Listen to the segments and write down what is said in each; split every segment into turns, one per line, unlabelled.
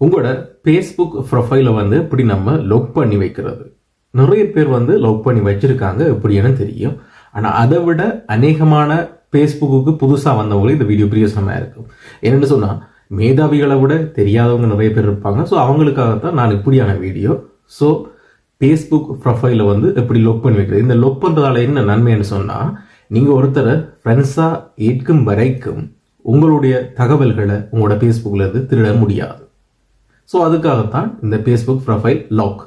உங்களோட ஃபேஸ்புக் ப்ரொஃபைலை வந்து இப்படி நம்ம லாக் பண்ணி வைக்கிறது. நிறைய பேர் வந்து லாக் பண்ணி வச்சிருக்காங்க எப்படின்னு தெரியும். ஆனால் அதை விட அநேகமான ஃபேஸ்புக்கு புதுசாக வந்தவங்களுக்கு இந்த வீடியோ பிரியோசனமாக இருக்கும். என்னென்னு சொன்னால் மேதாவிகளை விட தெரியாதவங்க நிறைய பேர் இருப்பாங்க. ஸோ அவங்களுக்காகத்தான் நான் இப்படியான வீடியோ. ஸோ ஃபேஸ்புக் ப்ரொஃபைலை வந்து எப்படி லாக் பண்ணி வைக்கிறது. இந்த லாக் பண்ணுறதால என்ன நன்மைன்னு சொன்னால் நீங்கள் ஒருத்தரை ஃப்ரெண்ட்ஸாக ஏற்கும் வரைக்கும் உங்களுடைய தகவல்களை உங்களோட ஃபேஸ்புக்கில் இருந்து திருட முடியாது. ஸோ அதுக்காகத்தான் இந்த ஃபேஸ்புக் ப்ரொஃபைல் லாக்.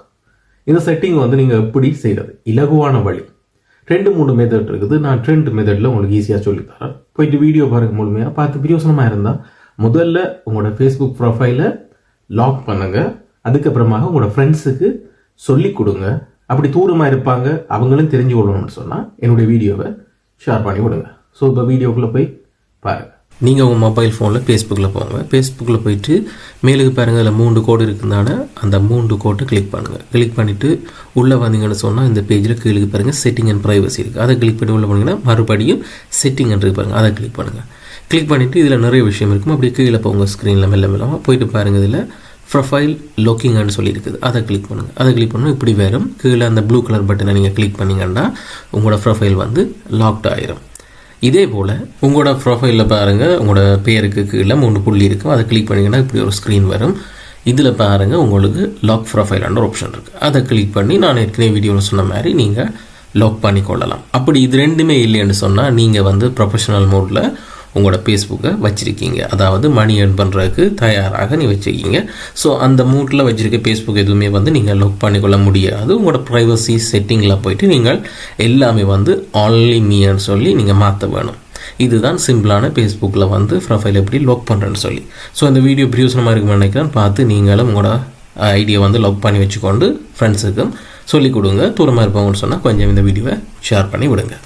இந்த செட்டிங் வந்து நீங்கள் எப்படி செய்கிறது இலகுவான வழி. 2-3 மெத்தட் இருக்குது. நான் 2 மெத்தடில் உங்களுக்கு ஈஸியாக சொல்லித்தரேன். போயிட்டு வீடியோ பாருங்க, முழுமையாக பார்த்து பிரியோசனமாக இருந்தால் முதல்ல உங்களோட ஃபேஸ்புக் ப்ரொஃபைலை லாக் பண்ணுங்க. அதுக்கப்புறமாக உங்களோட ஃப்ரெண்ட்ஸுக்கு சொல்லி கொடுங்க. அப்படி தூரமாக இருப்பாங்க, அவங்களும் தெரிஞ்சு கொள்ளணும்னு சொன்னால் என்னுடைய வீடியோவை ஷேர் பண்ணி விடுங்க. ஸோ இப்போ வீடியோக்குள்ளே போய் பாருங்கள். நீங்கள் உங்கள் மொபைல் ஃபோனில் ஃபேஸ்புக்கில் போங்க. ஃபேஸ்புக்கில் போயிட்டு மேலுக்கு பாருங்கள், அதில் 3 கோடு இருக்குதான அந்த 3 கோட்டை கிளிக் பண்ணுங்கள். கிளிக் பண்ணிவிட்டு உள்ளே வந்தீங்கன்னு சொன்னால் இந்த பேஜில் கீழே பாருங்கள் செட்டிங் அண்ட் ப்ரைவசி இருக்குது. அதை கிளிக் பண்ணி உள்ளே போனீங்கன்னா மறுபடியும் செட்டிங் என்று பாருங்கள், அதை கிளிக் பண்ணுங்கள். கிளிக் பண்ணிவிட்டு இதில் நிறைய விஷயம் இருக்கும். அப்படியே கீழே போங்க, ஸ்க்ரீனில் மெல்ல மெல்லமாக போயிட்டு பாருங்கள். இதில் ப்ரொஃபைல் லாக்கிங்னு சொல்லியிருக்குது, அதை கிளிக் பண்ணுங்கள். அதை கிளிக் பண்ணால் இப்படி வரும். கீழே அந்த ப்ளூ கலர் பட்டனை நீங்கள் கிளிக் பண்ணிங்கன்னா உங்களோட ப்ரொஃபைல் வந்து லாக்ட் ஆயிரும். இதே போல் உங்களோட ப்ரொஃபைலில் பாருங்கள், உங்களோட பேருக்கு கீழே 3 புள்ளி இருக்கும். அதை கிளிக் பண்ணிங்கன்னா இப்படி ஒரு ஸ்க்ரீன் வரும். இதில் பாருங்கள் உங்களுக்கு லாக் ப்ரொஃபைல்ன்ற ஆப்ஷன் இருக்குது. அதை கிளிக் பண்ணி நான் ஏற்கனவே வீடியோவில் சொன்ன மாதிரி நீங்கள் லாக் பண்ணி கொள்ளலாம். அப்படி இது ரெண்டுமே இல்லைன்னு சொன்னால் நீங்கள் வந்து ப்ரொஃபஷனல் மோடில் உங்களோட ஃபேஸ்புக்கை வச்சுருக்கீங்க, அதாவது மணி ஏர்ன் பண்ணுறதுக்கு தயாராக நீ வச்சுருக்கீங்க. ஸோ அந்த மூட்டில் வச்சுருக்க ஃபேஸ்புக் எதுவுமே வந்து நீங்கள் லாக் பண்ணிக்கொள்ள முடியாது. உங்களோட ப்ரைவசி செட்டிங்கில் போயிட்டு நீங்கள் எல்லாமே வந்து ஆன்லி மீன்னு சொல்லி நீங்கள் மாற்ற வேணும். இதுதான் சிம்பிளான ஃபேஸ்புக்கில் வந்து ப்ரொஃபைல் எப்படி லாக் பண்ணுறேன்னு சொல்லி. ஸோ இந்த வீடியோ பிரியோசனமாக இருக்குன்னு நினைக்கிறேன். பார்த்து நீங்களும் உங்களோட ஐடியா வந்து லாக் பண்ணி வச்சுக்கொண்டு ஃப்ரெண்ட்ஸுக்கும் சொல்லிக் கொடுங்க. தூரமாக இருப்பவங்கன்னு சொன்னால் கொஞ்சம் இந்த வீடியோவை ஷேர் பண்ணி விடுங்க.